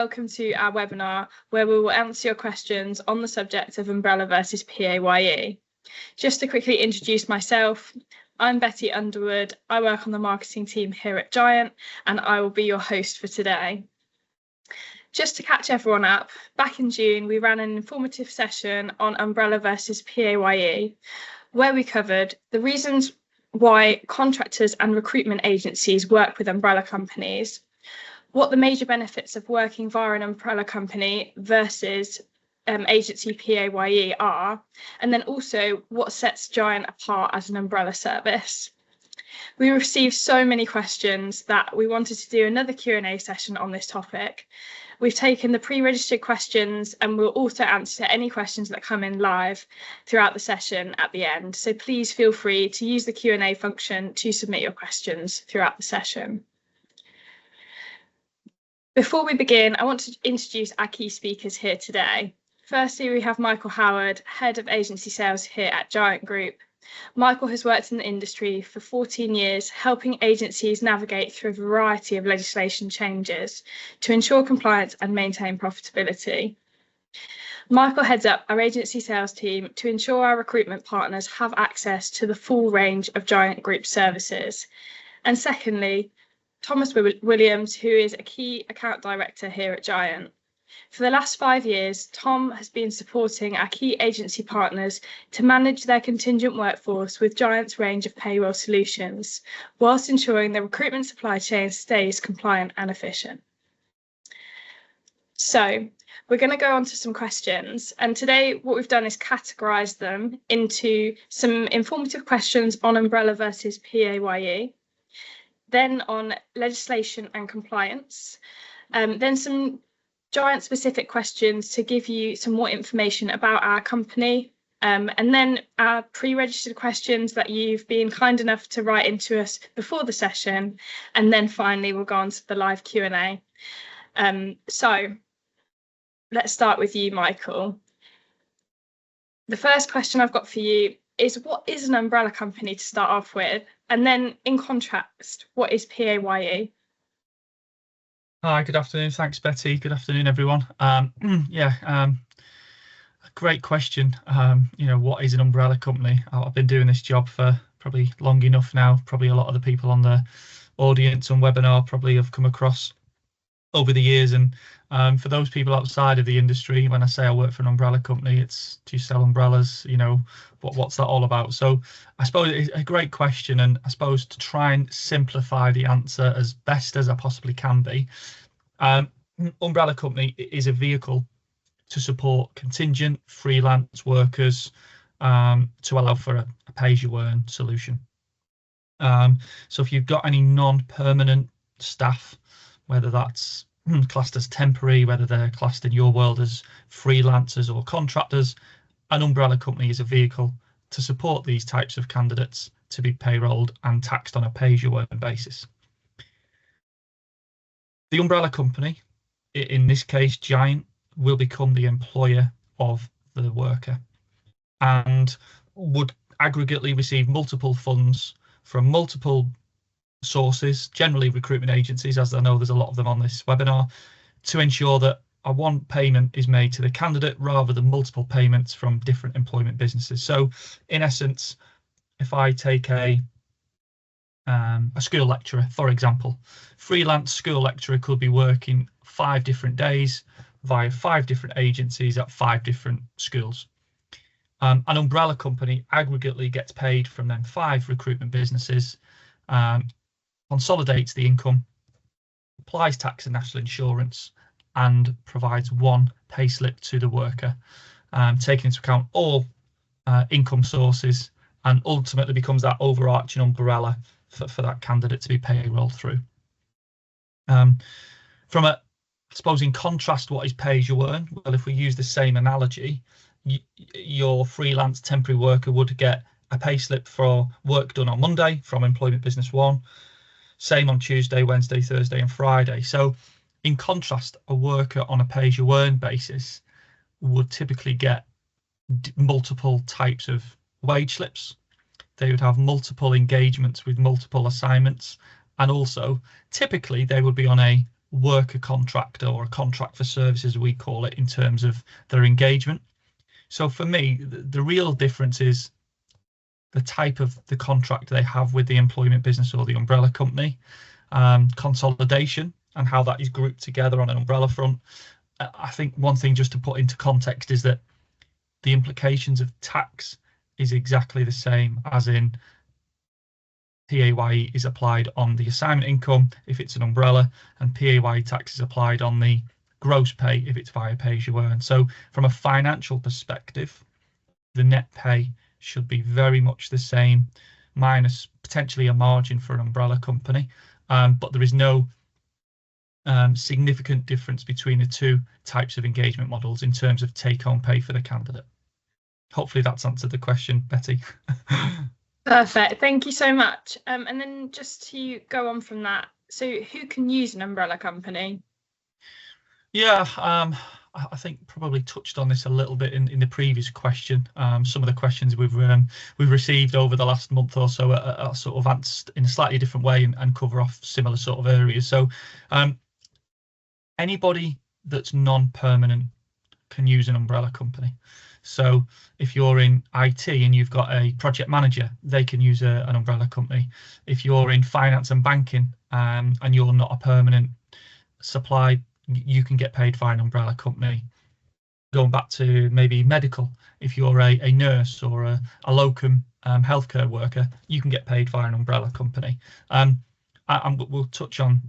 Welcome to our webinar where we will answer your questions on the subject of Umbrella versus PAYE. Just to quickly introduce myself, I'm Betty Underwood. I work on the marketing team here at Giant and I will be your host for today. Just to catch everyone up, back in June we ran an informative session on Umbrella versus PAYE where we covered the reasons why contractors and recruitment agencies work with umbrella companies, what the major benefits of working via an umbrella company versus agency PAYE are, and then also what sets Giant apart as an umbrella service. We received so many questions that we wanted to do another Q&A session on this topic. We've taken the pre-registered questions and we'll also answer any questions that come in live throughout the session at the end. So please feel free to use the Q&A function to submit your questions throughout the session. Before we begin, I want to introduce our key speakers here today. Firstly, we have Michael Howard, Head of Agency Sales here at Giant Group. Michael has worked in the industry for 14 years, helping agencies navigate through a variety of legislation changes to ensure compliance and maintain profitability. Michael heads up our agency sales team to ensure our recruitment partners have access to the full range of Giant Group services. And secondly, Thomas Williams, who is a key account director here at Giant. For the last 5 years, Tom has been supporting our key agency partners to manage their contingent workforce with Giant's range of payroll solutions, whilst ensuring the recruitment supply chain stays compliant and efficient. So we're going to go on to some questions, and today what we've done is categorise them into some informative questions on umbrella versus PAYE, then on legislation and compliance, then some Giant specific questions to give you some more information about our company, and then our pre-registered questions that you've been kind enough to write into us before the session, and then finally we'll go on to the live Q&A. So let's start with you, Michael. The first question I've got for you is, what is an umbrella company to start off with? And then in contrast, what is PAYE? Hi, good afternoon. Thanks, Betty. Good afternoon, everyone. Great question. What is an umbrella company? I've been doing this job for probably long enough now. Probably a lot of the people on the audience and webinar probably have come across over the years. And for those people outside of the industry, when I say I work for an umbrella company, it's to sell umbrellas. What's that all about? So I suppose it's a great question, and I suppose to try and simplify the answer as best as I possibly can be, umbrella company is a vehicle to support contingent freelance workers to allow for a pay-as-you-earn solution. So if you've got any non-permanent staff, whether that's classed as temporary, whether they're classed in your world as freelancers or contractors, an umbrella company is a vehicle to support these types of candidates to be payrolled and taxed on a pay-as-you-earn basis. The umbrella company, in this case Giant, will become the employer of the worker and would aggregately receive multiple funds from multiple sources, generally recruitment agencies, as I know there's a lot of them on this webinar, to ensure that a one payment is made to the candidate rather than multiple payments from different employment businesses. So in essence, if I take a school lecturer, for example, freelance school lecturer could be working 5 different days via 5 different agencies at 5 different schools. An umbrella company aggregately gets paid from them 5 recruitment businesses, consolidates the income, applies tax and national insurance, and provides one payslip to the worker, taking into account all income sources, and ultimately becomes that overarching umbrella for that candidate to be payrolled through. From a, I suppose, in contrast, what is pay-as-you-earn? Well, if we use the same analogy, your freelance temporary worker would get a payslip for work done on Monday from Employment Business One, same on Tuesday, Wednesday, Thursday, and Friday. So in contrast, a worker on a pay-as-you-earn basis would typically get multiple types of wage slips. They would have multiple engagements with multiple assignments, and also typically they would be on a worker contract or a contract for services, we call it, in terms of their engagement. So for me, the real difference is the type of the contract they have with the employment business or the umbrella company, consolidation and how that is grouped together on an umbrella front. I think one thing just to put into context is that the implications of tax is exactly the same as in PAYE is applied on the assignment income if it's an umbrella, and PAYE tax is applied on the gross pay if it's via pay as you earn. So from a financial perspective, the net pay should be very much the same, minus potentially a margin for an umbrella company, but there is no significant difference between the two types of engagement models in terms of take-home pay for the candidate. Hopefully that's answered the question, Betty. Perfect, thank you so much. And then just to go on from that, so who can use an umbrella company? Yeah, I think probably touched on this a little bit in the previous question. Some of the questions we've received over the last month or so are sort of answered in a slightly different way and cover off similar sort of areas. So anybody that's non-permanent can use an umbrella company. So if you're in IT and you've got a project manager, they can use an umbrella company. If you're in finance and banking and you're not a permanent supply, you can get paid via an umbrella company. Going back to maybe medical, if you're a nurse or a locum healthcare worker, you can get paid via an umbrella company. And we'll touch on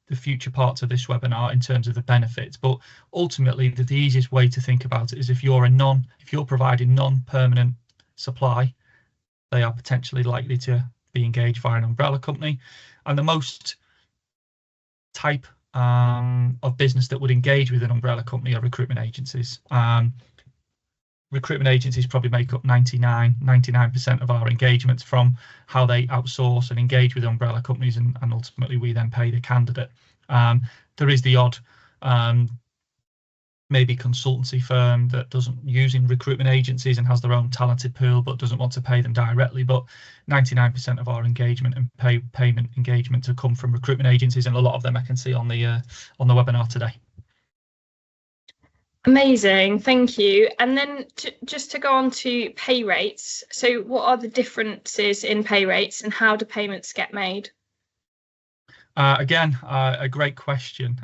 the future parts of this webinar in terms of the benefits, but ultimately the easiest way to think about it is if you're providing non-permanent supply, they are potentially likely to be engaged via an umbrella company. And the most type of business that would engage with an umbrella company are recruitment agencies. Recruitment agencies probably make up 99% of our engagements from how they outsource and engage with umbrella companies, and ultimately we then pay the candidate. There is the odd maybe consultancy firm that doesn't using recruitment agencies and has their own talented pool but doesn't want to pay them directly, but 99% of our engagement and payment engagement to come from recruitment agencies, and a lot of them I can see on the webinar today. Amazing, thank you. And then just to go on to pay rates, so what are the differences in pay rates and how do payments get made? Again, a great question.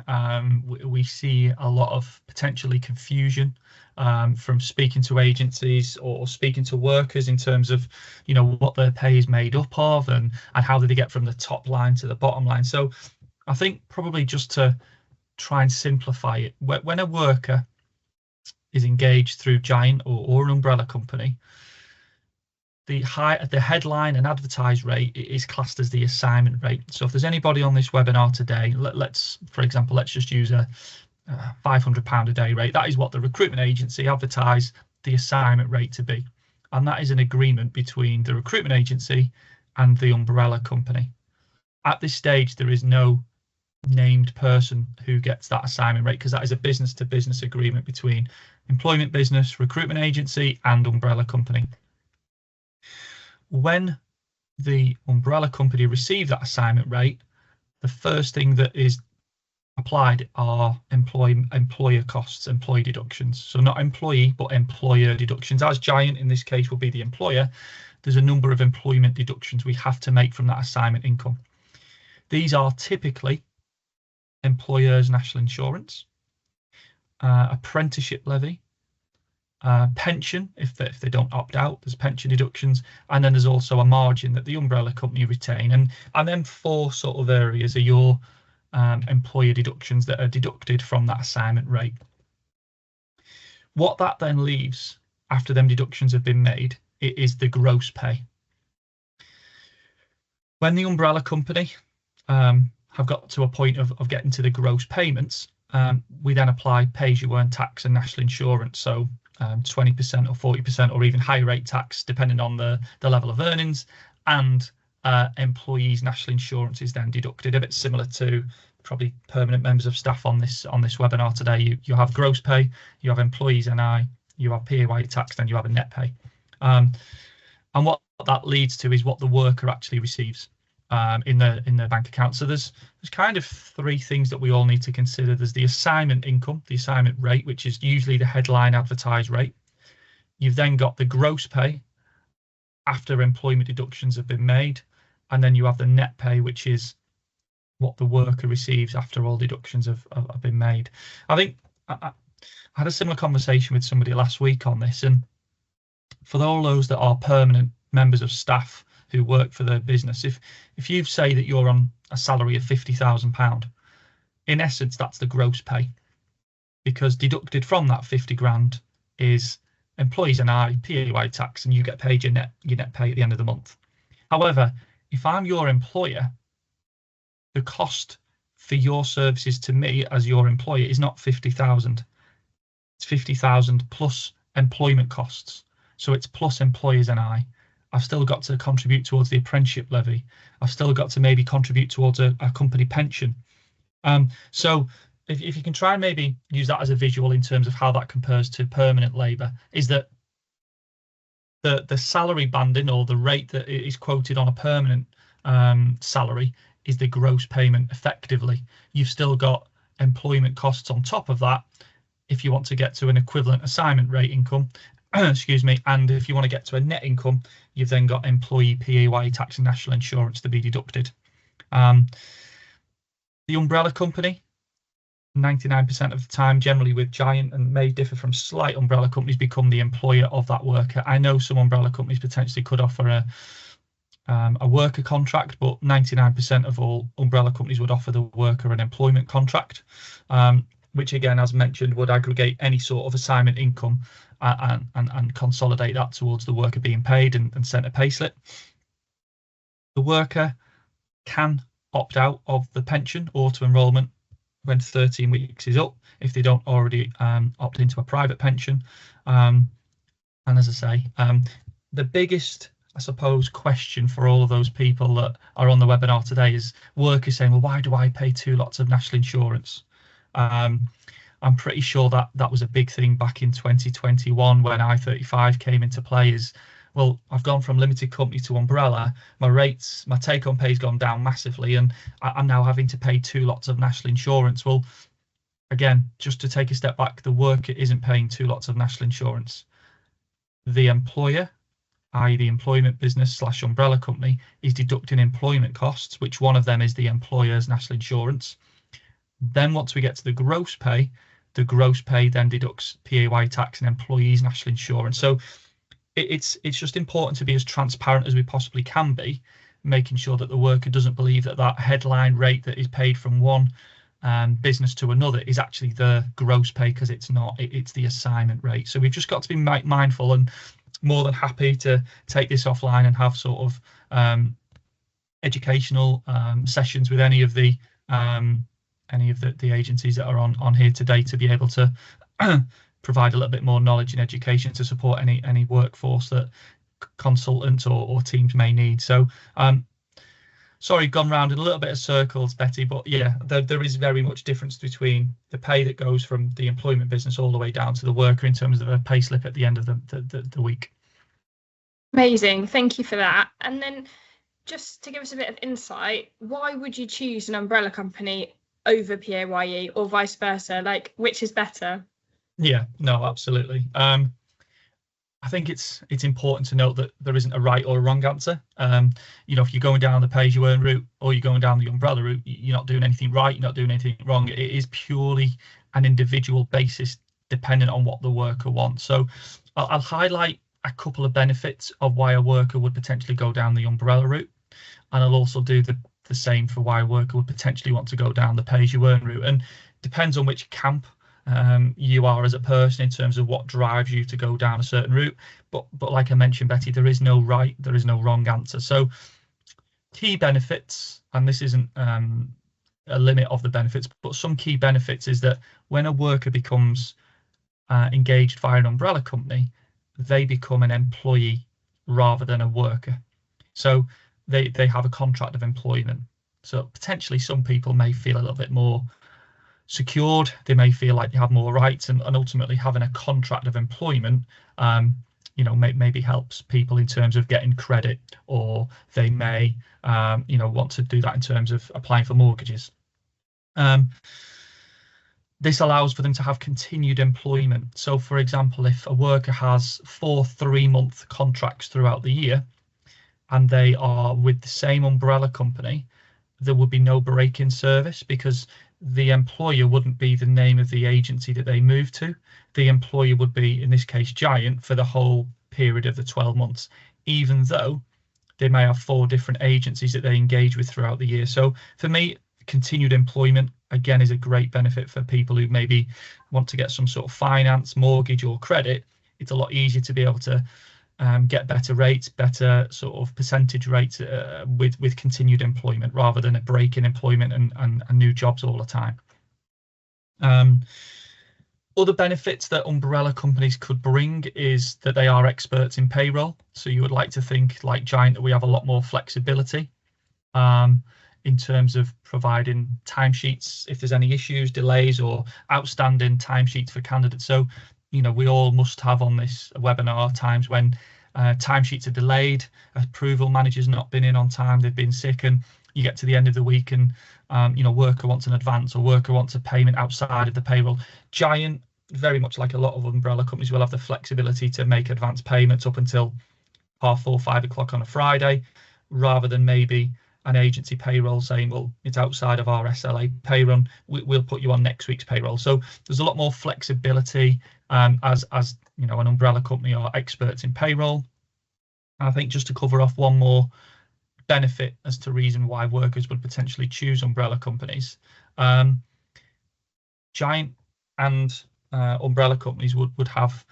We see a lot of potentially confusion from speaking to agencies or speaking to workers in terms of, what their pay is made up of and how do they get from the top line to the bottom line. So I think probably just to try and simplify it, when a worker is engaged through Giant or an umbrella company, the headline and advertised rate is classed as the assignment rate. So if there's anybody on this webinar today, let's just use a £500 a day rate. That is what the recruitment agency advertise the assignment rate to be, and that is an agreement between the recruitment agency and the umbrella company. At this stage, there is no named person who gets that assignment rate because that is a business-to-business agreement between employment business, recruitment agency, and umbrella company. When the umbrella company receive that assignment rate, the first thing that is applied are employer costs, employee deductions. So not employee, but employer deductions. As Giant in this case will be the employer, there's a number of employment deductions we have to make from that assignment income. These are typically employers' national insurance, apprenticeship levy, pension if they don't opt out, there's pension deductions, and then there's also a margin that the umbrella company retain, and then four sort of areas are your employer deductions that are deducted from that assignment rate. What that then leaves after them deductions have been made, it is the gross pay. When the umbrella company have got to a point of getting to the gross payments, we then apply pay-as-you-earn tax and national insurance, so 20% or 40% or even higher rate tax depending on the level of earnings, and employees' national insurance is then deducted, a bit similar to probably permanent members of staff on this webinar today. You have gross pay, you have employees NI, you have PAYE tax, then you have a net pay. And what that leads to is what the worker actually receives. in the bank account. So there's kind of three things that we all need to consider. There's the assignment income, the assignment rate, which is usually the headline advertised rate. You've then got the gross pay after employment deductions have been made, and then you have the net pay, which is what the worker receives after all deductions have been made. I think I had a similar conversation with somebody last week on this, and for all those that are permanent members of staff who work for the business, if you say that you're on a salary of £50,000, in essence that's the gross pay, because deducted from that 50 grand is employees and PAYE tax, and you get paid your net pay at the end of the month. However, if I'm your employer, the cost for your services to me as your employer is not 50,000. It's 50,000 plus employment costs. So it's plus employers and I've still got to contribute towards the apprenticeship levy. I've still got to maybe contribute towards a company pension. So if you can try and maybe use that as a visual in terms of how that compares to permanent labour, is that the salary banding, or the rate that is quoted on a permanent salary, is the gross payment effectively. You've still got employment costs on top of that if you want to get to an equivalent assignment rate income, excuse me, and if you want to get to a net income, you've then got employee PAYE tax and national insurance to be deducted. The umbrella company, 99% of the time, generally with Giant and may differ from slight umbrella companies, become the employer of that worker. I know some umbrella companies potentially could offer a worker contract, but 99% of all umbrella companies would offer the worker an employment contract, which again, as mentioned, would aggregate any sort of assignment income and consolidate that towards the worker being paid and sent a payslip. The worker can opt out of the pension auto enrolment when 13 weeks is up if they don't already opt into a private pension. And as I say, the biggest, I suppose, question for all of those people that are on the webinar today is workers saying, well, why do I pay 2 lots of national insurance? I'm pretty sure that was a big thing back in 2021 when I-35 came into play. Is, well, I've gone from limited company to umbrella, my take-home pay has gone down massively, and I'm now having to pay 2 lots of national insurance. Well, again, just to take a step back, the worker isn't paying 2 lots of national insurance. The employer, i.e. the employment business / umbrella company, is deducting employment costs, which one of them is the employer's national insurance. Then once we get to the gross pay then deducts PAYE tax and employees' national insurance. So it's just important to be as transparent as we possibly can be, making sure that the worker doesn't believe that headline rate that is paid from one business to another is actually the gross pay, because it's not. It's the assignment rate. So we've just got to be mindful, and more than happy to take this offline and have sort of educational sessions with any of the agencies that are on here today, to be able to provide a little bit more knowledge and education to support any workforce that consultants or teams may need. So sorry, gone round in a little bit of circles, Betty, but yeah, there is very much difference between the pay that goes from the employment business all the way down to the worker in terms of a pay slip at the end of the week. Amazing, thank you for that. And then just to give us a bit of insight, why would you choose an umbrella company over PAYE, or vice versa? Like, which is better? Yeah, no, absolutely. I think it's important to note that there isn't a right or a wrong answer. You know, if you're going down the pay-as-you-earn route or you're going down the umbrella route, you're not doing anything right, you're not doing anything wrong. It is purely an individual basis, dependent on what the worker wants. So I'll highlight a couple of benefits of why a worker would potentially go down the umbrella route, and I'll also do the same for why a worker would potentially want to go down the pay-as-you-earn route. And depends on which camp you are as a person in terms of what drives you to go down a certain route. But like I mentioned, Betty, there is no right, there is no wrong answer. So key benefits, and this isn't a limit of the benefits, but some key benefits is that when a worker becomes engaged via an umbrella company, they become an employee rather than a worker. So they have a contract of employment. So potentially some people may feel a little bit more secured. They may feel like they have more rights, and ultimately having a contract of employment maybe helps people in terms of getting credit, or they may want to do that in terms of applying for mortgages. This allows for them to have continued employment. So, for example, if a worker has 4 3-month contracts throughout the year and they are with the same umbrella company, there would be no break in service, because the employer wouldn't be the name of the agency that they move to. The employer would be, in this case, Giant, for the whole period of the 12 months, even though they may have 4 different agencies that they engage with throughout the year. So for me, continued employment, again, is a great benefit for people who maybe want to get some sort of finance, mortgage or credit. It's a lot easier to be able to get better rates, better sort of percentage rates with continued employment, rather than a break in employment and new jobs all the time. Other benefits that umbrella companies could bring is that they are experts in payroll. So you would like to think, like Giant, that we have a lot more flexibility in terms of providing timesheets if there's any issues, delays or outstanding timesheets for candidates. So, we all must have on this webinar times when timesheets are delayed, approval manager's not been in on time, they've been sick, and you get to the end of the week and worker wants an advance or worker wants a payment outside of the payroll. Giant, very much like a lot of umbrella companies, will have the flexibility to make advance payments up until 4:30, 5 o'clock on a Friday, rather than maybe an agency payroll saying, well, it's outside of our SLA pay run, we'll put you on next week's payroll. So there's a lot more flexibility as an umbrella company are experts in payroll. And I think just to cover off one more benefit as to reason why workers would potentially choose umbrella companies, Giant and umbrella companies would have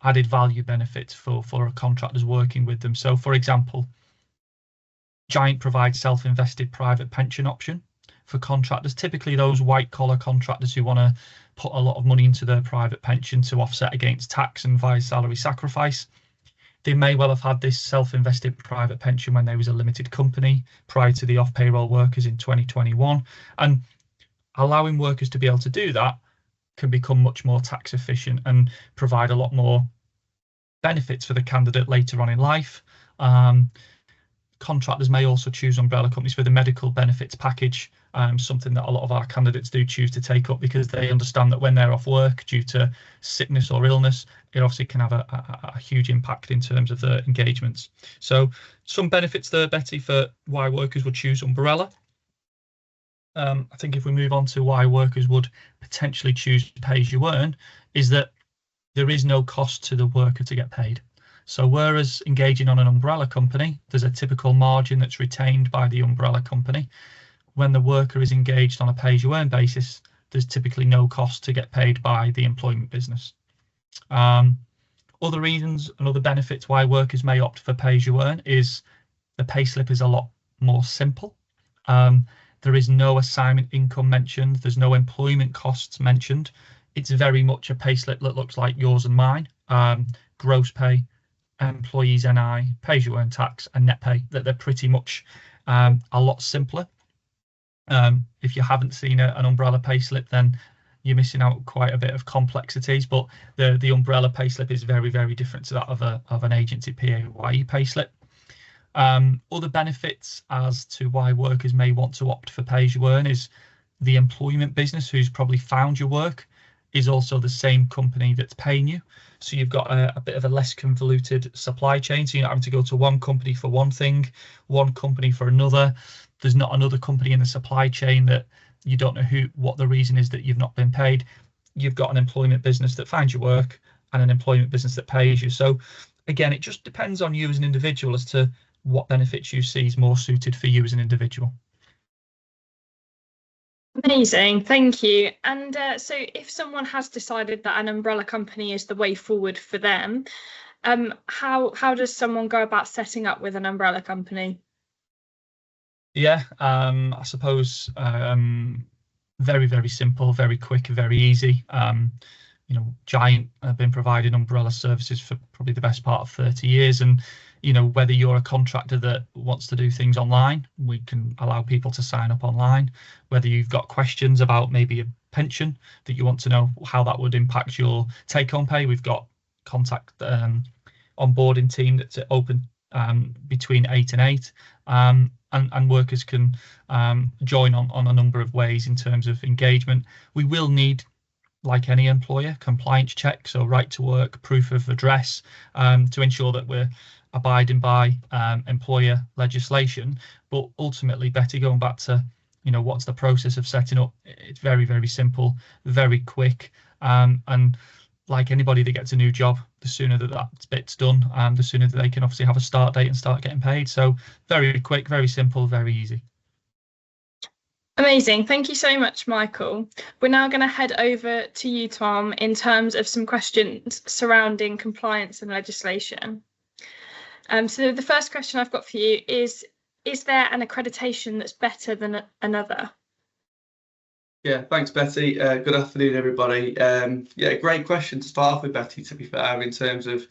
added value benefits for contractors working with them. So, for example, Giant provides self-invested private pension option for contractors, typically those white-collar contractors who want to put a lot of money into their private pension to offset against tax and via salary sacrifice. They may well have had this self-invested private pension when they was a limited company prior to the off-payroll workers in 2021, and allowing workers to be able to do that can become much more tax efficient and provide a lot more benefits for the candidate later on in life. Contractors may also choose umbrella companies for the medical benefits package, something that a lot of our candidates do choose to take up, because they understand that when they're off work due to sickness or illness, it obviously can have a huge impact in terms of their engagements. So some benefits there, Betty, for why workers would choose umbrella. I think if we move on to why workers would potentially choose pay as you earn, is that there is no cost to the worker to get paid. So whereas engaging on an umbrella company, there's a typical margin that's retained by the umbrella company. When the worker is engaged on a pay-as-you-earn basis, there's typically no cost to get paid by the employment business. Other reasons and other benefits why workers may opt for pay-as-you-earn is the payslip is a lot more simple. There is no assignment income mentioned. There's no employment costs mentioned. It's very much a payslip that looks like yours and mine. Gross pay, employees NI, pay-as-you-earn tax and net pay, that they're pretty much a lot simpler. If you haven't seen an umbrella payslip, then you're missing out quite a bit of complexities, but the umbrella payslip is very, very different to that of an agency PAYE payslip. Other benefits as to why workers may want to opt for pay-as-you-earn is the employment business who's probably found your work is also the same company that's paying you. So you've got a bit of a less convoluted supply chain. So you're not having to go to one company for one thing, one company for another. There's not another company in the supply chain that you don't know what the reason is that you've not been paid. You've got an employment business that finds your work and an employment business that pays you. So again, it just depends on you as an individual as to what benefits you see is more suited for you as an individual. Amazing, thank you. And so if someone has decided that an umbrella company is the way forward for them, how does someone go about setting up with an umbrella company? Yeah, I suppose very, very simple, very quick, very easy. Giant have been providing umbrella services for probably the best part of 30 years. And, whether you're a contractor that wants to do things online, we can allow people to sign up online. Whether you've got questions about maybe a pension that you want to know how that would impact your take-home pay, we've got contact onboarding team that's open between 8 and 8, and workers can join on a number of ways in terms of engagement. We will need, like any employer, compliance checks, so right to work, proof of address, to ensure that we're abiding by employer legislation. But ultimately, Betty, going back to, what's the process of setting up, it's very, very simple, very quick, and like anybody that gets a new job, the sooner that bit's done, the sooner that they can obviously have a start date and start getting paid. So very quick, very simple, very easy. Amazing. Thank you so much, Michael. We're now going to head over to you, Tom, in terms of some questions surrounding compliance and legislation. So the first question I've got for you is there an accreditation that's better than another? Yeah, thanks, Betty. Good afternoon, everybody. Yeah, great question to start off with, Betty, to be fair, in terms of,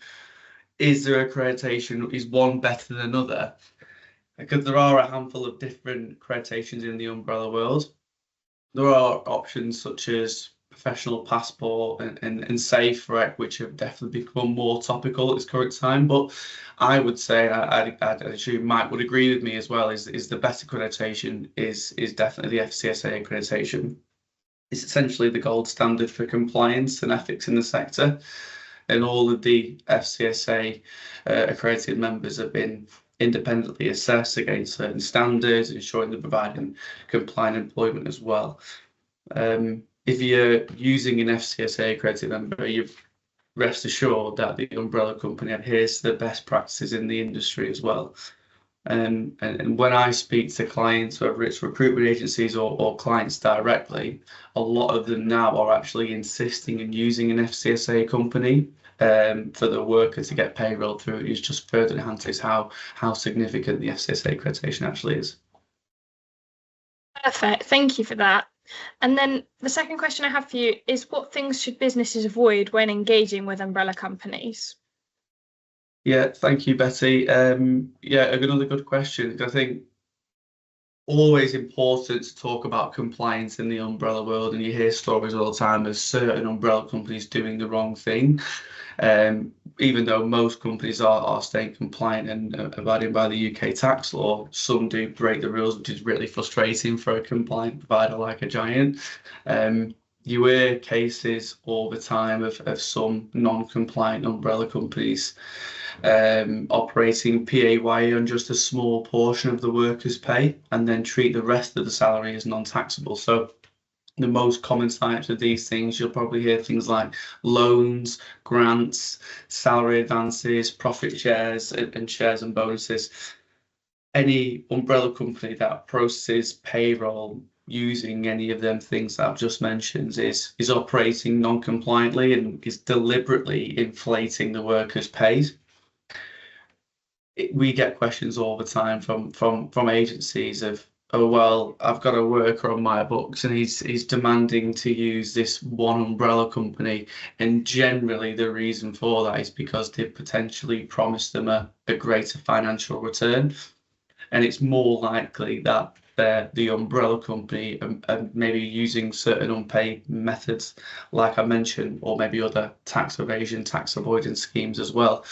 is there accreditation, is one better than another? Because there are a handful of different accreditations in the umbrella world. There are options such as professional passport and Safe Rec, which have definitely become more topical at this current time. But I would say, I'd assume Mike would agree with me as well, is the best accreditation is definitely the FCSA accreditation. It's essentially the gold standard for compliance and ethics in the sector. And all of the FCSA accredited members have been independently assessed against certain standards, ensuring they're providing compliant employment as well. If you're using an FCSA accredited member, you've rest assured that the umbrella company adheres to the best practices in the industry as well. And when I speak to clients, whether it's recruitment agencies or clients directly, a lot of them now are actually insisting in using an FCSA company for the worker to get payroll through. It just further enhances how significant the FCSA accreditation actually is. Perfect. Thank you for that. And then the second question I have for you is, what things should businesses avoid when engaging with umbrella companies? Yeah, thank you, Betty. Yeah, another good question. I think always important to talk about compliance in the umbrella world, and you hear stories all the time of certain umbrella companies doing the wrong thing. Even though most companies are staying compliant and abiding by the UK tax law, some do break the rules, which is really frustrating for a compliant provider like a Giant. You hear cases all the time of some non-compliant umbrella companies operating PAYE on just a small portion of the worker's pay and then treat the rest of the salary as non-taxable. So the most common types of these things, you'll probably hear things like loans, grants, salary advances, profit shares, and shares and bonuses. Any umbrella company that processes payroll using any of them things that I've just mentioned is operating non-compliantly and is deliberately inflating the workers' pay. We get questions all the time from agencies of, oh, well, I've got a worker on my books and he's demanding to use this one umbrella company. And generally the reason for that is because they've potentially promised them a greater financial return. And it's more likely that the umbrella company are maybe using certain unpaid methods, like I mentioned, or maybe other tax evasion, tax avoidance schemes as well.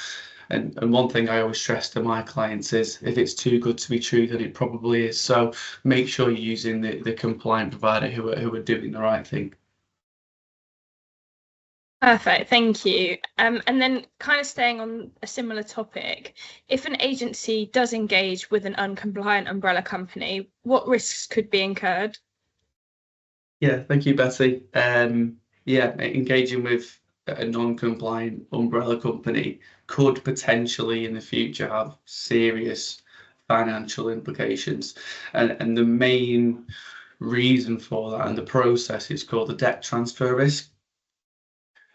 And one thing I always stress to my clients is, if it's too good to be true, then it probably is. So make sure you're using the compliant provider who are doing the right thing. Perfect, thank you. And then kind of staying on a similar topic, if an agency does engage with an uncompliant umbrella company, what risks could be incurred? Yeah, thank you, Betty. Yeah, engaging with a non-compliant umbrella company could potentially in the future have serious financial implications. And the main reason for that and the process is called the debt transfer risk.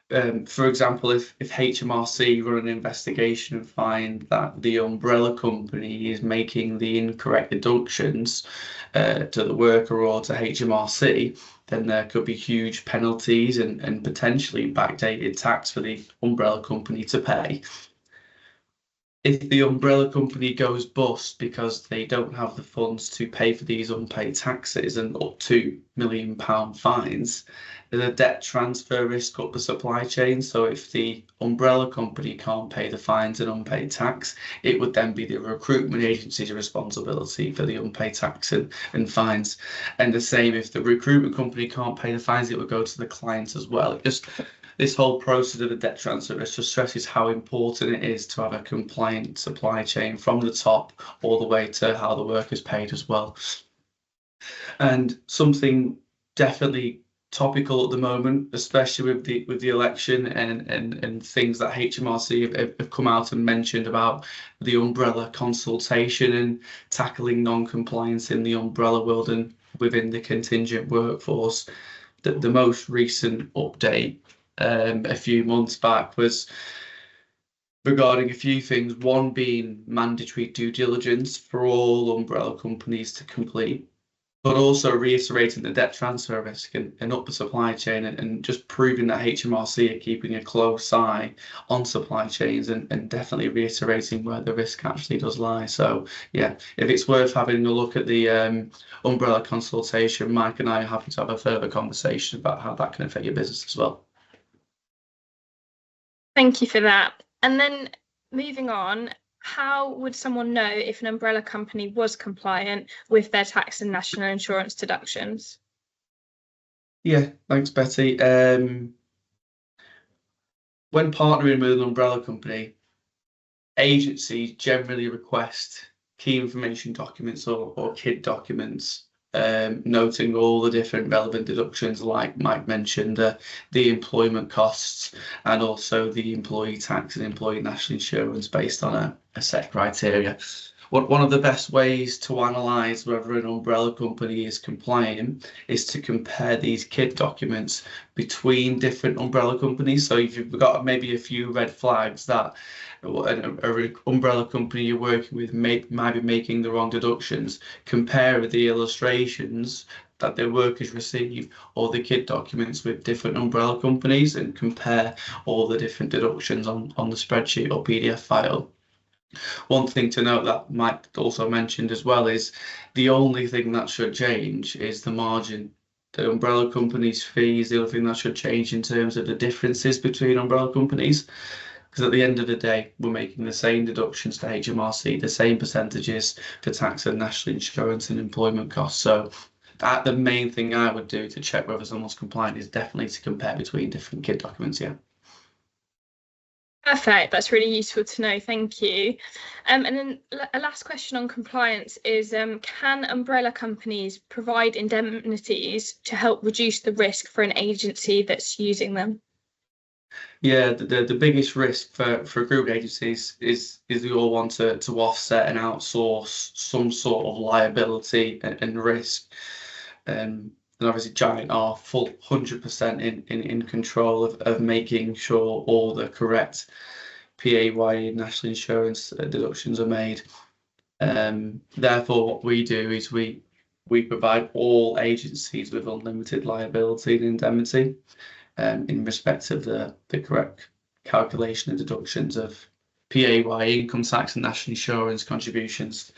For example, if HMRC run an investigation and find that the umbrella company is making the incorrect deductions to the worker or to HMRC, then there could be huge penalties and potentially backdated tax for the umbrella company to pay. if the umbrella company goes bust because they don't have the funds to pay for these unpaid taxes and up to £1 million fines, there's a debt transfer risk up the supply chain. So if the umbrella company can't pay the fines and unpaid tax, it would then be the recruitment agency's responsibility for the unpaid tax and fines. And the same, if the recruitment company can't pay the fines, it would go to the client as well. This whole process of the debt transfer risk just stresses how important it is to have a compliant supply chain from the top all the way to how the worker's paid as well. And something definitely topical at the moment, especially with the election and things that HMRC have come out and mentioned about the umbrella consultation and tackling non-compliance in the umbrella world and within the contingent workforce. The most recent update a few months back was regarding a few things, one being mandatory due diligence for all umbrella companies to complete, but also reiterating the debt transfer risk and up the supply chain and just proving that HMRC are keeping a close eye on supply chains and definitely reiterating where the risk actually does lie. So yeah, if it's worth having a look at the umbrella consultation, Mike and I are happy to have a further conversation about how that can affect your business as well. Thank you for that. And then moving on, how would someone know if an umbrella company was compliant with their tax and national insurance deductions? Yeah, thanks, Betty. When partnering with an umbrella company, agencies generally request key information documents or KID documents, noting all the different relevant deductions, like Mike mentioned, the employment costs and also the employee tax and employee national insurance based on a set criteria. One of the best ways to analyse whether an umbrella company is compliant is to compare these KID documents between different umbrella companies. So if you've got maybe a few red flags that an umbrella company you're working with might be making the wrong deductions, compare the illustrations that their workers receive or the KID documents with different umbrella companies and compare all the different deductions on the spreadsheet or PDF file. One thing to note that Mike also mentioned as well is the only thing that should change is the margin. The umbrella company's fee is the only thing that should change in terms of the differences between umbrella companies. Because at the end of the day, we're making the same deductions to HMRC, the same percentages for tax and national insurance and employment costs. So the main thing I would do to check whether someone's compliant is definitely to compare between different KID documents, yeah. Perfect. That's really useful to know. Thank you. And then a last question on compliance is, can umbrella companies provide indemnities to help reduce the risk for an agency that's using them? Yeah, the biggest risk for group agencies is we all want to offset and outsource some sort of liability and risk. And obviously Giant are full 100% in control of making sure all the correct PAYE national insurance deductions are made. Therefore, what we do is we provide all agencies with unlimited liability and indemnity in respect of the correct calculation and deductions of PAYE, income tax and national insurance contributions.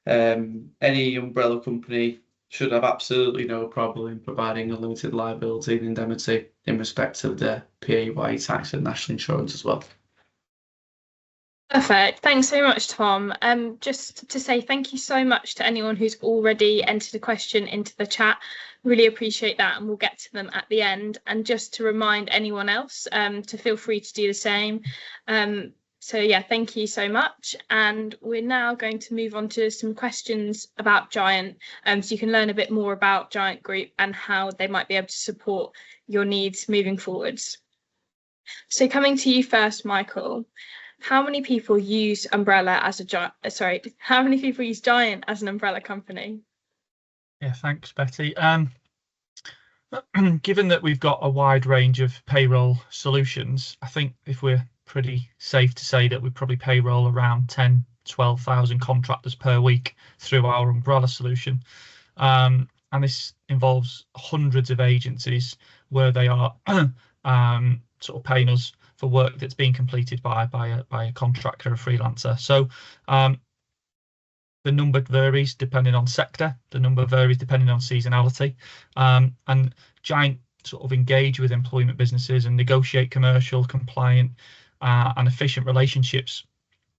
Any umbrella company should have absolutely no problem in providing unlimited liability and indemnity in respect of the PAYE tax and national insurance as well. Perfect. Thanks so much, Tom. Just to say thank you so much to anyone who's already entered a question into the chat. Really appreciate that, and we'll get to them at the end. And just to remind anyone else to feel free to do the same. So yeah, thank you so much. And we're now going to move on to some questions about Giant, so you can learn a bit more about Giant Group and how they might be able to support your needs moving forwards. So coming to you first, Michael. How many people use Umbrella as how many people use Giant as an umbrella company? Yeah, thanks, Betty. Given that we've got a wide range of payroll solutions, I think if we're pretty safe to say that we probably payroll around 12,000 contractors per week through our umbrella solution. And this involves hundreds of agencies where they are sort of paying us for work that's being completed by a contractor or a freelancer. So the number varies depending on sector, the number varies depending on seasonality, and Giant sort of engage with employment businesses and negotiate commercial, compliant and efficient relationships,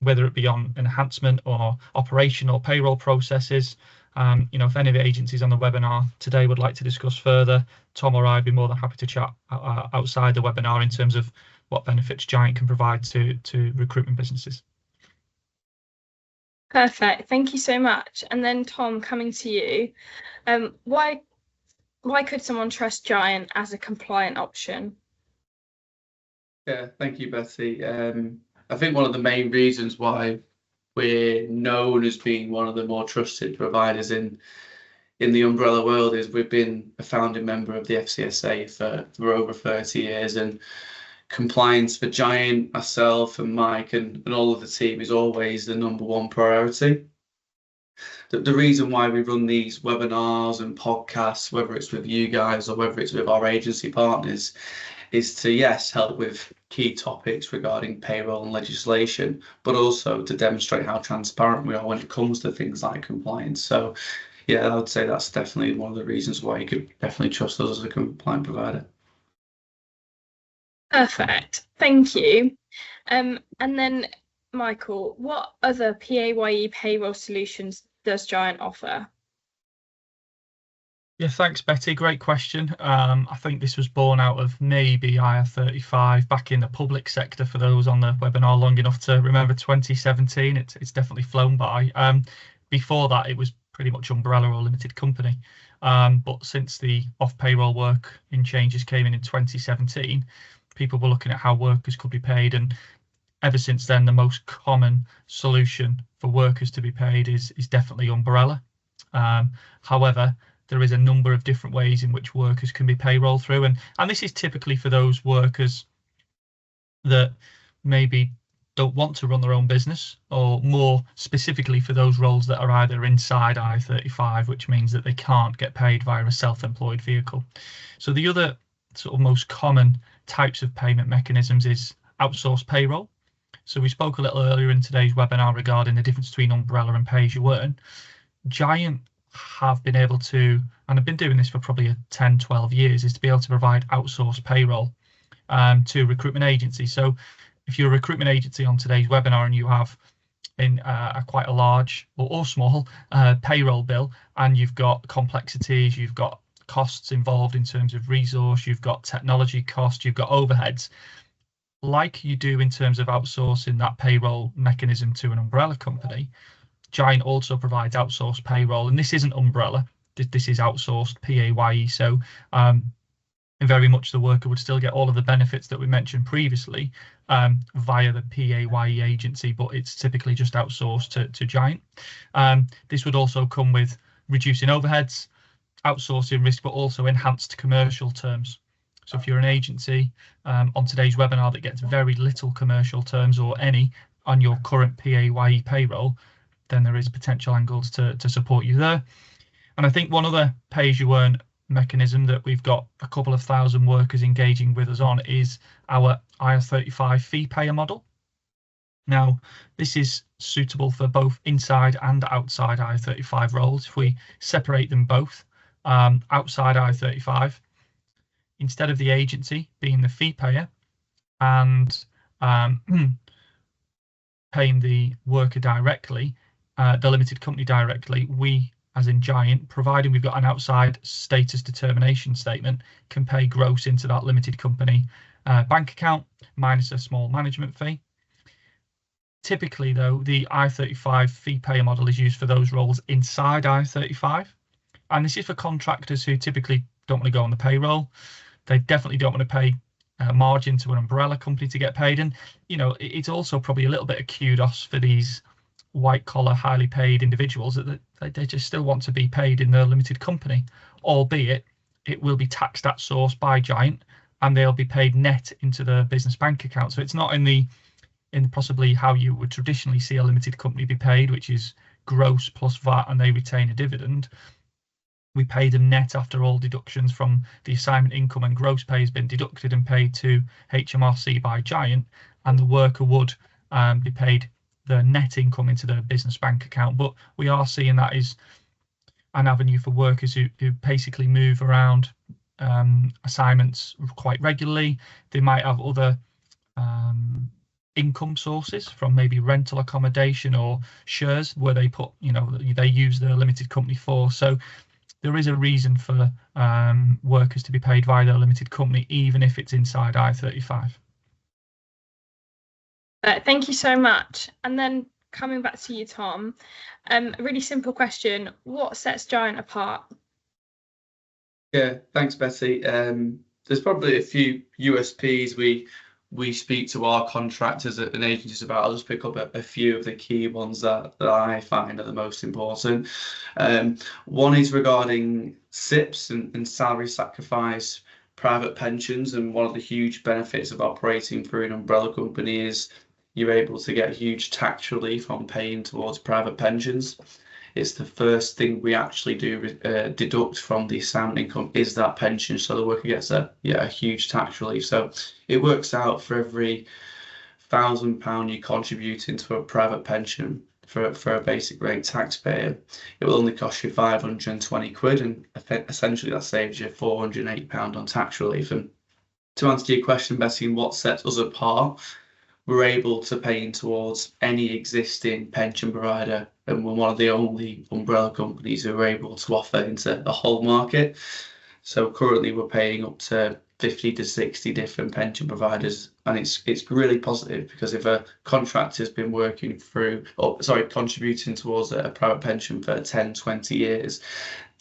whether it be on enhancement or operational payroll processes. If any of the agencies on the webinar today would like to discuss further, Tom or I'd be more than happy to chat outside the webinar in terms of what benefits Giant can provide to recruitment businesses. Perfect, thank you so much. And then Tom, coming to you, why could someone trust Giant as a compliant option? Yeah, thank you, Betty. I think one of the main reasons why we're known as being one of the more trusted providers in the umbrella world is we've been a founding member of the FCSA for over 30 years, and compliance for Giant, myself and Mike and all of the team is always the #1 priority. The reason why we run these webinars and podcasts, whether it's with you guys or whether it's with our agency partners, is to, yes, help with key topics regarding payroll and legislation, but also to demonstrate how transparent we are when it comes to things like compliance. So yeah, I would say that's definitely one of the reasons why you could definitely trust us as a compliant provider. Perfect, thank you. And then Michael, what other PAYE payroll solutions does Giant offer? Yeah, thanks, Betty. Great question. I think this was born out of maybe IR35 back in the public sector. For those on the webinar long enough to remember 2017, it's definitely flown by. Before that, it was pretty much umbrella or limited company. But since the off-payroll work in changes came in 2017, people were looking at how workers could be paid, and ever since then, the most common solution for workers to be paid is definitely umbrella. However, there is a number of different ways in which workers can be payrolled through, and this is typically for those workers that maybe don't want to run their own business, or more specifically for those roles that are either inside I-35, which means that they can't get paid via a self-employed vehicle. So the other sort of most common types of payment mechanisms is outsourced payroll. So we spoke a little earlier in today's webinar regarding the difference between umbrella and pay-as-you-earn. Giant have been able to, and have been doing this for probably 10-12 years, is to be able to provide outsourced payroll to recruitment agencies. So if you're a recruitment agency on today's webinar and you have in quite a large or small payroll bill, and you've got complexities, you've got costs involved in terms of resource, you've got technology costs, you've got overheads, like you do in terms of outsourcing that payroll mechanism to an umbrella company, Giant also provides outsourced payroll, and this isn't umbrella, this is outsourced PAYE. So very much the worker would still get all of the benefits that we mentioned previously via the PAYE agency, but it's typically just outsourced to Giant. This would also come with reducing overheads, outsourcing risk, but also enhanced commercial terms. So if you're an agency on today's webinar that gets very little commercial terms or any on your current PAYE payroll, then there is potential angles to support you there. And I think one other pay-as-you-earn mechanism that we've got a couple of thousand workers engaging with us on is our IR35 fee payer model. Now, this is suitable for both inside and outside IR35 roles. If we separate them both, outside IR35, instead of the agency being the fee payer and paying the worker directly, the limited company directly, we, as in Giant, providing we've got an outside status determination statement, can pay gross into that limited company bank account minus a small management fee. Typically, though, the I-35 fee payer model is used for those roles inside I-35, and this is for contractors who typically don't want to go on the payroll. They definitely don't want to pay margin to an umbrella company to get paid, and it's also probably a little bit of kudos for these white collar, highly paid individuals that they just still want to be paid in their limited company, albeit it will be taxed at source by Giant, and they'll be paid net into their business bank account. So it's not in possibly how you would traditionally see a limited company be paid, which is gross plus VAT and they retain a dividend. We pay them net after all deductions from the assignment income and gross pay has been deducted and paid to HMRC by Giant, and the worker would be paid the net income into their business bank account. But we are seeing that is an avenue for workers who basically move around assignments quite regularly. They might have other income sources from maybe rental accommodation or shares where they put, they use their limited company for. So there is a reason for workers to be paid via their limited company, even if it's inside I-35. Thank you so much. And then coming back to you, Tom, a really simple question: what sets Giant apart? Yeah, thanks, Betty. There's probably a few USPs we speak to our contractors and agencies about. I'll just pick up a few of the key ones that I find are the most important. One is regarding SIPs and salary sacrifice private pensions, and one of the huge benefits of operating through an umbrella company is you're able to get huge tax relief on paying towards private pensions. It's the first thing we actually do deduct from the assignment income is that pension, so the worker gets a huge tax relief. So it works out for every £1,000 you contribute into a private pension for a basic rate taxpayer, it will only cost you 520 quid, and essentially that saves you £408 on tax relief. And to answer your question, Betty, what sets us apart, we're able to pay in towards any existing pension provider, and we're one of the only umbrella companies who are able to offer into the whole market. So currently we're paying up to 50 to 60 different pension providers, and it's really positive, because if a contractor's been contributing towards a private pension for 10-20 years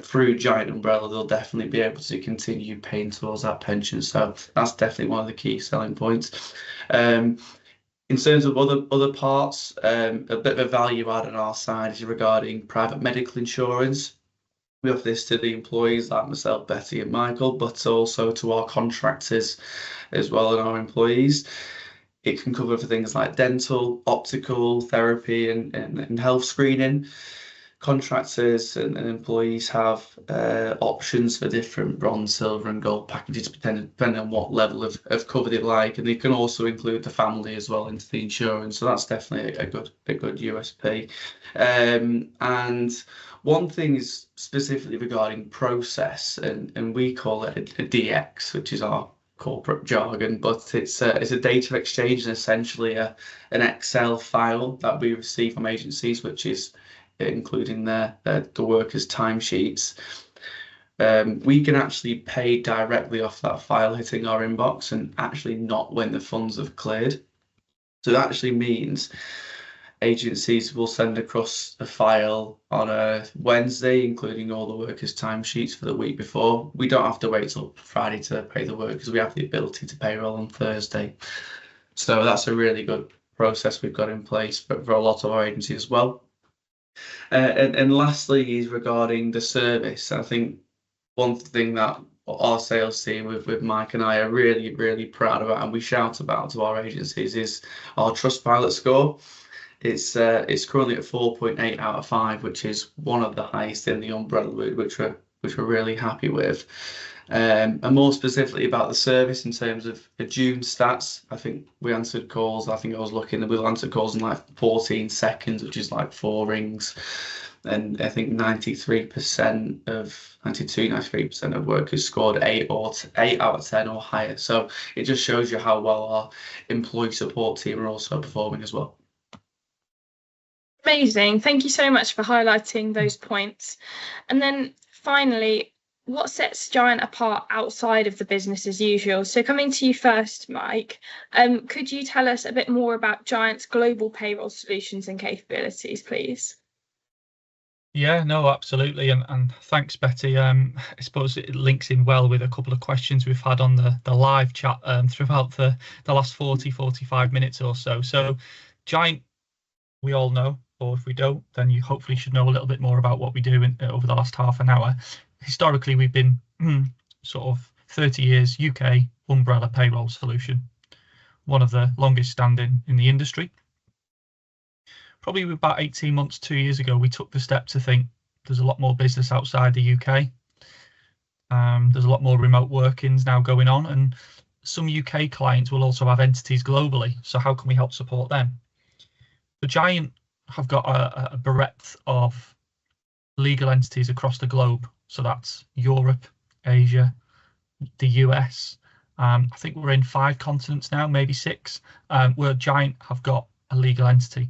through Giant Umbrella, they'll definitely be able to continue paying towards that pension. So that's definitely one of the key selling points. In terms of other parts, a bit of a value add on our side is regarding private medical insurance. We offer this to the employees like myself, Betty and Michael, but also to our contractors as well, and our employees. It can cover for things like dental, optical, therapy and health screening. Contractors and employees have options for different bronze, silver and gold packages depending on what level of cover they like, and they can also include the family as well into the insurance. So that's definitely a good USP. And one thing is specifically regarding process, and we call it a DX, which is our corporate jargon, but it's a data exchange and essentially an Excel file that we receive from agencies, which is including the workers' timesheets. We can actually pay directly off that file hitting our inbox, and actually not when the funds have cleared. So that actually means agencies will send across a file on a Wednesday, including all the workers' timesheets for the week before. We don't have to wait till Friday to pay the workers. We have the ability to payroll on Thursday. So that's a really good process we've got in place for a lot of our agencies as well. And lastly is regarding the service. I think one thing that our sales team with Mike and I are really, really proud about, and we shout about to our agencies, is our Trustpilot score. It's currently at 4.8 out of 5, which is one of the highest in the umbrella, which we're really happy with. And more specifically about the service in terms of the June stats, I think we answered calls. I think I was looking, and we'll answer calls in like 14 seconds, which is like 4 rings. And I think 93% of workers scored 8 out of 10 or higher. So it just shows you how well our employee support team are also performing as well. Amazing. Thank you so much for highlighting those points. And then finally, what sets Giant apart outside of the business as usual? So coming to you first, Mike, could you tell us a bit more about Giant's global payroll solutions and capabilities, please? Yeah, no, absolutely. And thanks, Betty. I suppose it links in well with a couple of questions we've had on the live chat throughout the last 45 minutes or so. So Giant, we all know, or if we don't, then you hopefully should know a little bit more about what we do over the last half an hour. Historically, we've been sort of 30 years UK umbrella payroll solution, one of the longest standing in the industry. Probably about 18 months, 2 years ago, we took the step to think there's a lot more business outside the UK. There's a lot more remote workings now going on, and some UK clients will also have entities globally. So how can we help support them? The Giant have got a breadth of legal entities across the globe. So that's Europe, Asia, the US. I think we're in 5 continents now, maybe 6, where Giant have got a legal entity.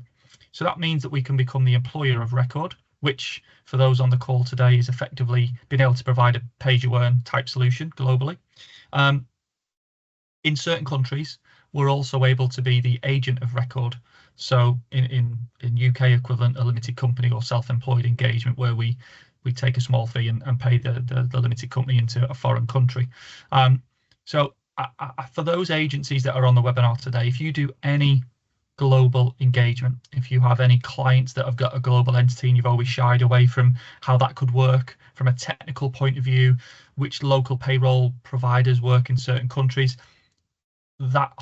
So that means that we can become the employer of record, which for those on the call today is effectively being able to provide a pay-as-you-earn type solution globally. In certain countries, we're also able to be the agent of record. So in UK equivalent, a limited company or self-employed engagement, where we take a small fee and pay the limited company into a foreign country. So for those agencies that are on the webinar today, if you do any global engagement, if you have any clients that have got a global entity and you've always shied away from how that could work from a technical point of view, which local payroll providers work in certain countries, that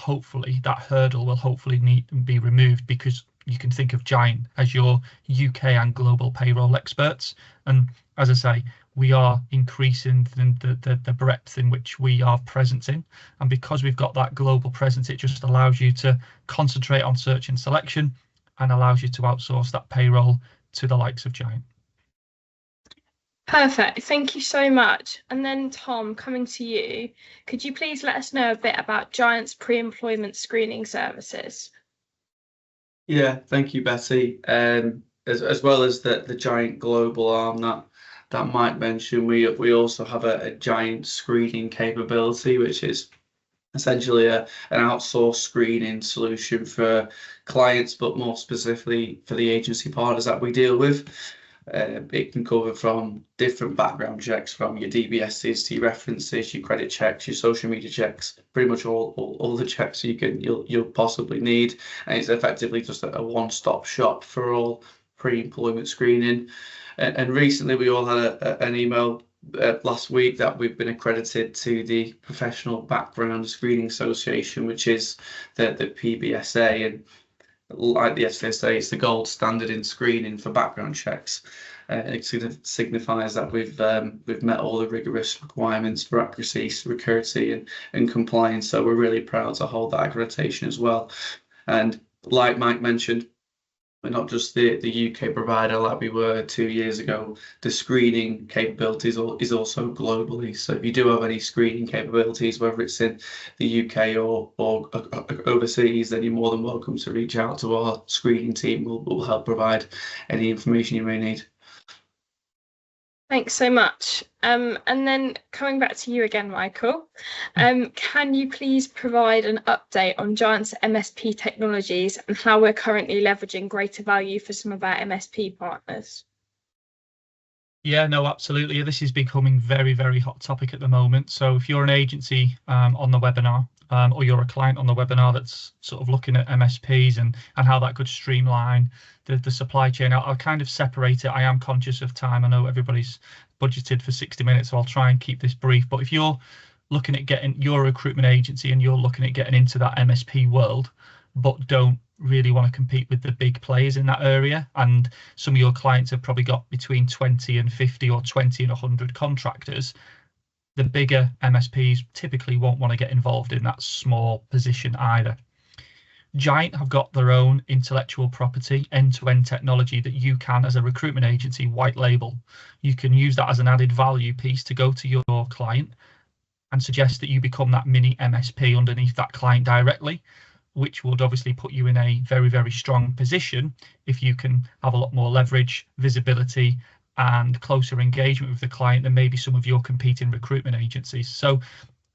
hurdle will hopefully need to be removed, because you can think of Giant as your UK and global payroll experts. And as I say, we are increasing the breadth in which we are present in. And because we've got that global presence, it just allows you to concentrate on search and selection and allows you to outsource that payroll to the likes of Giant. Perfect. Thank you so much. And then Tom, coming to you, could you please let us know a bit about Giant's pre-employment screening services? Yeah, thank you, Betty. As well as the Giant global arm that Mike mentioned, we also have a Giant screening capability, which is essentially an outsourced screening solution for clients, but more specifically for the agency partners that we deal with. It can cover from different background checks, from your DBSs to your references, your credit checks, your social media checks, pretty much all the checks you'll possibly need. And it's effectively just a one-stop shop for all pre-employment screening. And recently we all had an email last week that we've been accredited to the Professional Background Screening Association, which is the PBSA, and like the SSA, it's the gold standard in screening for background checks. It signifies that we've met all the rigorous requirements for accuracy, security, and compliance. So we're really proud to hold that accreditation as well. And like Mike mentioned, we're not just the UK provider like we were 2 years ago. The screening capabilities is also globally. So if you do have any screening capabilities, whether it's in the UK or overseas, then you're more than welcome to reach out to our screening team. We'll help provide any information you may need. Thanks so much. And then coming back to you again, Michael, can you please provide an update on Giant's MSP technologies and how we're currently leveraging greater value for some of our MSP partners? Yeah, no, absolutely. This is becoming very, very hot topic at the moment. So if you're an agency on the webinar, or you're a client on the webinar that's sort of looking at MSPs and how that could streamline the supply chain, I'll kind of separate it. I am conscious of time. I know everybody's budgeted for 60 minutes, so I'll try and keep this brief. But if you're looking at getting your recruitment agency and you're looking at getting into that MSP world, but don't really want to compete with the big players in that area, and some of your clients have probably got between 20 and 50 or 20 and 100 contractors, the bigger MSPs typically won't want to get involved in that small position either. Giant have got their own intellectual property, end-to-end technology that you can, as a recruitment agency, white label. You can use that as an added value piece to go to your client and suggest that you become that mini MSP underneath that client directly, which would obviously put you in a very, very strong position if you can have a lot more leverage, visibility, and closer engagement with the client than maybe some of your competing recruitment agencies. So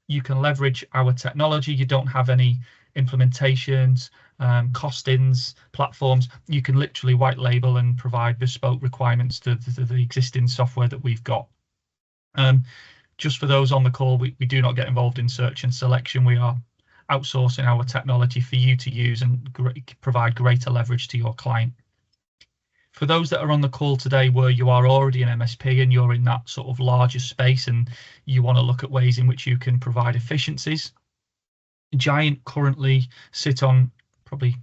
you can leverage our technology. You don't have any implementations, costings, platforms. You can literally white label and provide bespoke requirements to the existing software that we've got. Just for those on the call, we do not get involved in search and selection. We are outsourcing our technology for you to use and provide greater leverage to your client. For those that are on the call today where you are already an MSP and you're in that sort of larger space and you want to look at ways in which you can provide efficiencies, Giant currently sit on probably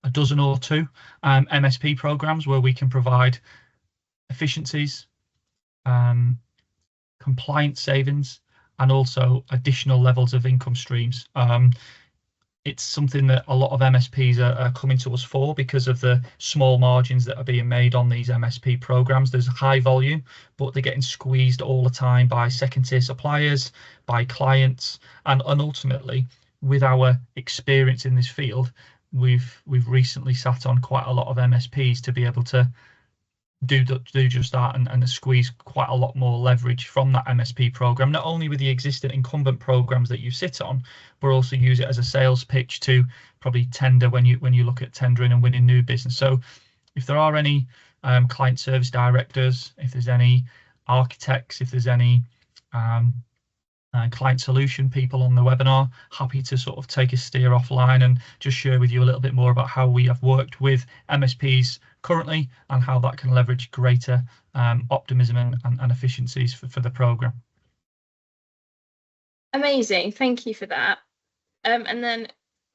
a dozen or two MSP programs where we can provide efficiencies, compliance savings, and also additional levels of income streams. It's something that a lot of MSPs are coming to us for because of the small margins that are being made on these MSP programs. There's high volume, but they're getting squeezed all the time by second-tier suppliers, by clients, and ultimately, with our experience in this field, we've recently sat on quite a lot of MSPs to be able to do just that and squeeze quite a lot more leverage from that MSP program, not only with the existing incumbent programs that you sit on, but also use it as a sales pitch to probably tender when you look at tendering and winning new business. So if there are any client service directors, if there's any architects, if there's any client solution people on the webinar, happy to sort of take a steer offline and just share with you a little bit more about how we have worked with MSPs currently and how that can leverage greater optimism and efficiencies for the program. Amazing, thank you for that. And then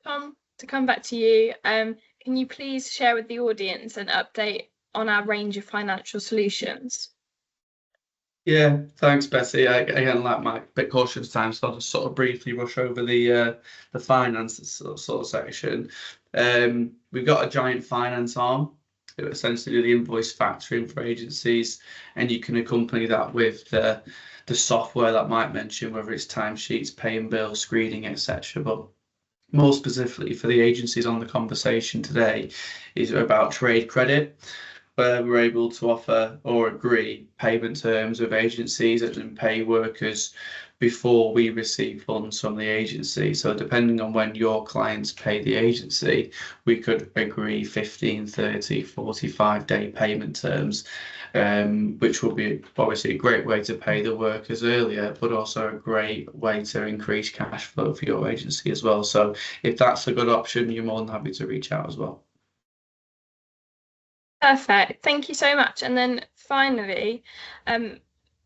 Tom, to come back to you, can you please share with the audience an update on our range of financial solutions? Yeah, thanks, Betty. Again, like Mike, a bit cautious time, so I'll just sort of briefly rush over the finance sort of section. We've got a giant finance arm who essentially do the invoice factoring for agencies, and you can accompany that with the software that Mike mentioned, whether it's timesheets, paying bills, screening, etc. But more specifically for the agencies on the conversation today is about trade credit, where we're able to offer or agree payment terms with agencies and pay workers before we receive funds from the agency. So depending on when your clients pay the agency, we could agree 15, 30, 45-day payment terms, which will be obviously a great way to pay the workers earlier, but also a great way to increase cash flow for your agency as well. So if that's a good option, you're more than happy to reach out as well. Perfect, thank you so much. And then finally,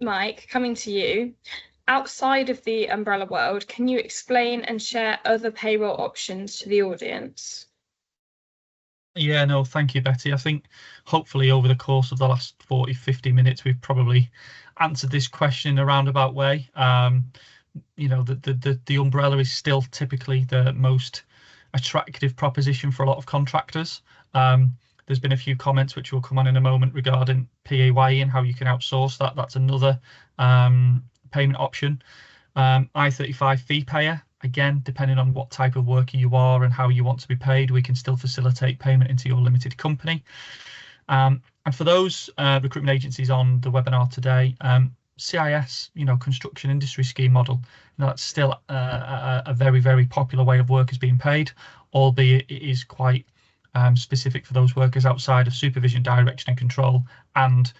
Mike, coming to you, outside of the umbrella world, can you explain and share other payroll options to the audience? Yeah, no, thank you, Betty. I think hopefully over the course of the last 40-50 minutes, we've probably answered this question in a roundabout way. You know, the umbrella is still typically the most attractive proposition for a lot of contractors. There's been a few comments which we'll come on in a moment regarding PAYE and how you can outsource that. That's another payment option. I-35 fee payer, again, depending on what type of worker you are and how you want to be paid, we can still facilitate payment into your limited company. And for those recruitment agencies on the webinar today, CIS, you know, construction industry scheme model, you know, that's still a very, very popular way of workers being paid, albeit it is quite specific for those workers outside of supervision, direction and control, and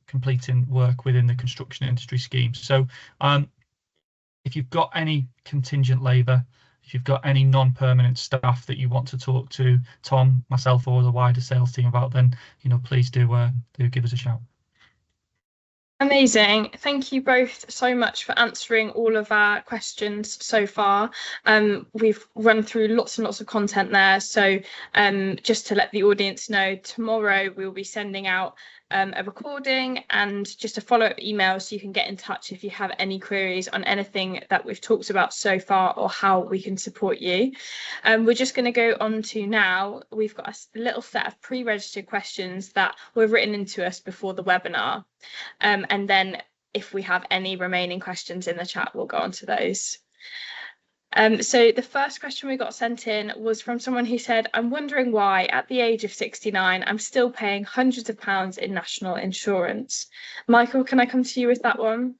completing work within the construction industry scheme. So if you've got any contingent labour, if you've got any non-permanent staff that you want to talk to Tom, myself, or the wider sales team about, then, you know, please do give us a shout. Amazing. Thank you both so much for answering all of our questions so far. We've run through lots and lots of content there. So just to let the audience know, tomorrow we'll be sending out a recording and just a follow-up email so you can get in touch if you have any queries on anything that we've talked about so far or how we can support you. We're just going to go on to now. We've got a little set of pre-registered questions that were written into us before the webinar. And then if we have any remaining questions in the chat, we'll go on to those. So the first question we got sent in was from someone who said, I'm wondering why at the age of 69, I'm still paying hundreds of pounds in national insurance. Michael, can I come to you with that one?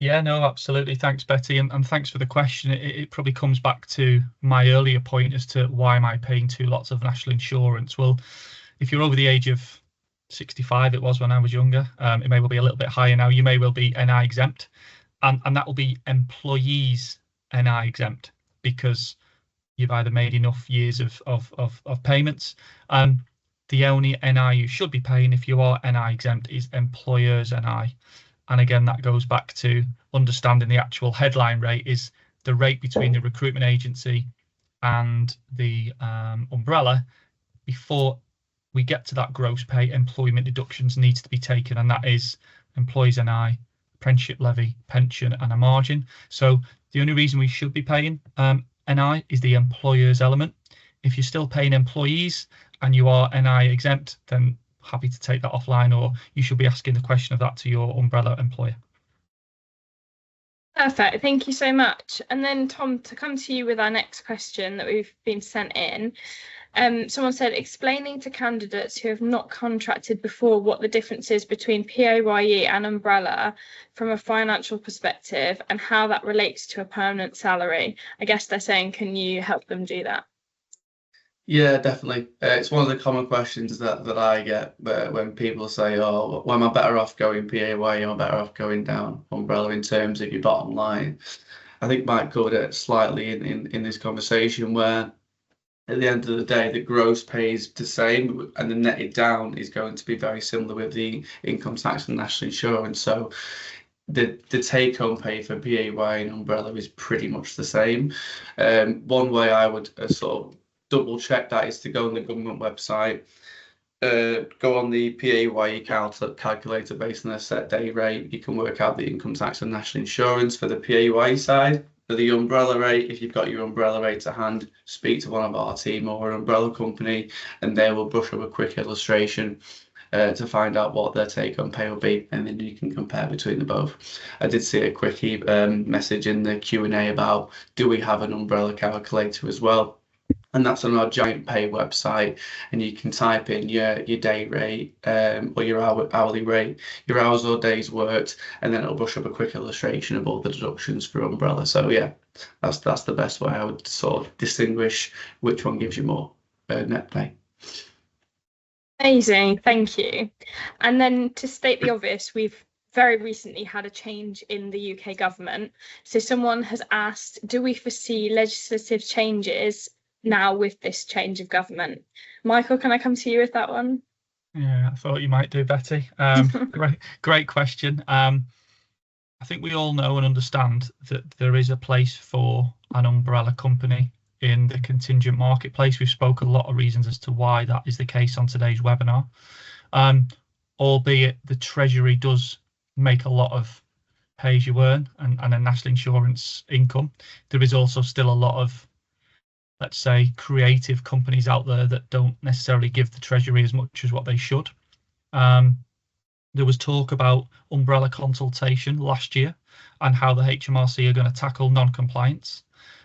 Yeah, no, absolutely. Thanks, Betty. And thanks for the question. It probably comes back to my earlier point as to why am I paying two lots of national insurance? Well, if you're over the age of 65, it was when I was younger, it may well be a little bit higher now. You may well be NI exempt, and that will be employees NI exempt because you've either made enough years of payments. The only NI you should be paying if you are NI exempt is employers NI. And again, that goes back to understanding the actual headline rate is the rate between the recruitment agency and the umbrella. Before we get to that gross pay, employment deductions needs to be taken, and that is employees NI, apprenticeship levy, pension and a margin. So the only reason we should be paying NI is the employer's element. If you're still paying employees and you are NI exempt, then happy to take that offline, or you should be asking the question of that to your umbrella employer. Perfect, thank you so much. And then Tom, to come to you with our next question that we've been sent in. Someone said, explaining to candidates who have not contracted before what the difference is between PAYE and umbrella from a financial perspective and how that relates to a permanent salary. I guess they're saying, can you help them do that? Yeah, definitely. It's one of the common questions that I get when people say, oh, well, am I better off going PAYE, am I better off going down umbrella in terms of your bottom line? I think Mike covered it slightly in this conversation, where at the end of the day, the gross pay is the same and the netted down is going to be very similar with the income tax and national insurance. So the take home pay for PAYE and umbrella is pretty much the same. One way I would sort of double check that is to go on the government website, go on the PAYE calculator based on a set day rate. You can work out the income tax and national insurance for the PAYE side. For the umbrella rate, if you've got your umbrella rate to hand, speak to one of our team or an umbrella company and they will brush up a quick illustration to find out what their take home pay will be, and then you can compare between the both. I did see a quick message in the Q&A about, do we have an umbrella calculator as well? And that's on our Giant Pay website, and you can type in your day rate or your hourly rate, your hours or days worked, and then it'll brush up a quick illustration of all the deductions for umbrella. So yeah, that's the best way I would sort of distinguish which one gives you more net pay. Amazing, thank you. And then to state the obvious, we've very recently had a change in the UK government. So someone has asked, do we foresee legislative changes now with this change of government? Michael, can I come to you with that one? Yeah, I thought you might do, Betty. Great question. I think we all know and understand that there is a place for an umbrella company in the contingent marketplace. We've spoken a lot of reasons as to why that is the case on today's webinar. Albeit the Treasury does make a lot of pay as you earn and a national insurance income, there is also still a lot of, let's say, creative companies out there that don't necessarily give the Treasury as much as what they should. There was talk about umbrella consultation last year and how the HMRC are going to tackle non-compliance.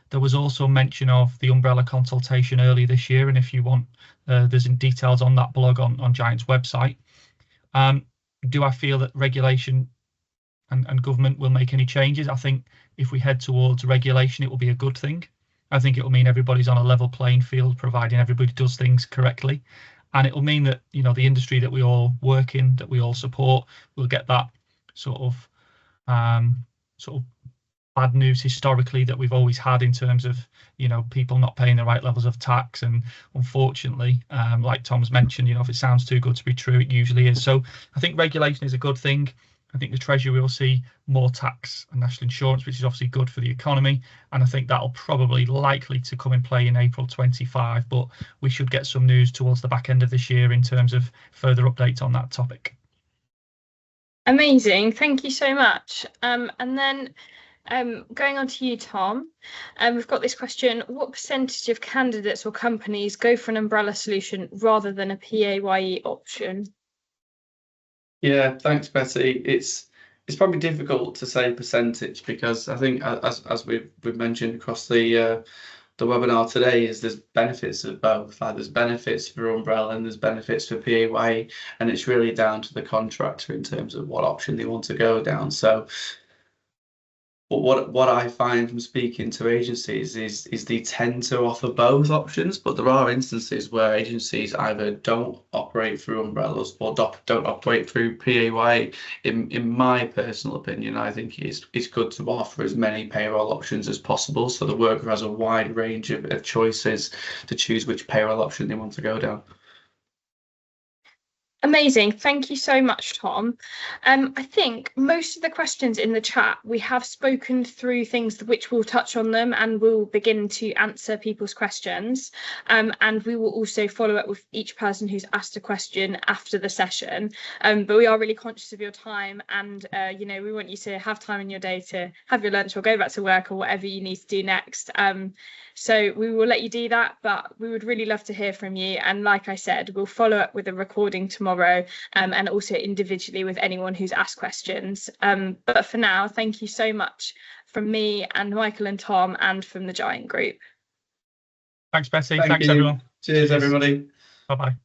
There was also mention of the umbrella consultation early this year, and if you want, there's details on that blog on Giant's website. Do I feel that regulation and government will make any changes? I think if we head towards regulation, it will be a good thing. I think it will mean everybody's on a level playing field, providing everybody does things correctly. And it will mean that, you know, the industry that we all work in, that we all support, will get that sort of bad news historically that we've always had in terms of, you know, people not paying the right levels of tax. And unfortunately, like Tom's mentioned, you know, if it sounds too good to be true, it usually is. So I think regulation is a good thing. I think the Treasury will see more tax and national insurance, which is obviously good for the economy. And I think that'll probably likely to come in play in April 25, but we should get some news towards the back end of this year in terms of further updates on that topic. Amazing, thank you so much. And then going on to you, Tom, we've got this question: what percentage of candidates or companies go for an umbrella solution rather than a PAYE option? Yeah, thanks, Betty. It's probably difficult to say percentage, because I think as we've mentioned across the webinar today, is there's benefits of both. Like, there's benefits for umbrella and there's benefits for PAYE, and it's really down to the contractor in terms of what option they want to go down. So what I find from speaking to agencies is they tend to offer both options, but there are instances where agencies either don't operate through umbrellas or don't operate through PAYE. In my personal opinion, I think it's good to offer as many payroll options as possible, so the worker has a wide range of choices to choose which payroll option they want to go down. Amazing. Thank you so much, Tom. I think most of the questions in the chat, we have spoken through things which we'll touch on them, and we'll begin to answer people's questions. And we will also follow up with each person who's asked a question after the session. But we are really conscious of your time, and we want you to have time in your day to have your lunch or go back to work or whatever you need to do next. So we will let you do that, but we would really love to hear from you. And like I said, we'll follow up with a recording tomorrow, and also individually with anyone who's asked questions. But for now, thank you so much from me and Michael and Tom, and from the Giant Group. Thanks, Betty. Thanks, everyone. Cheers, everybody. Bye-bye.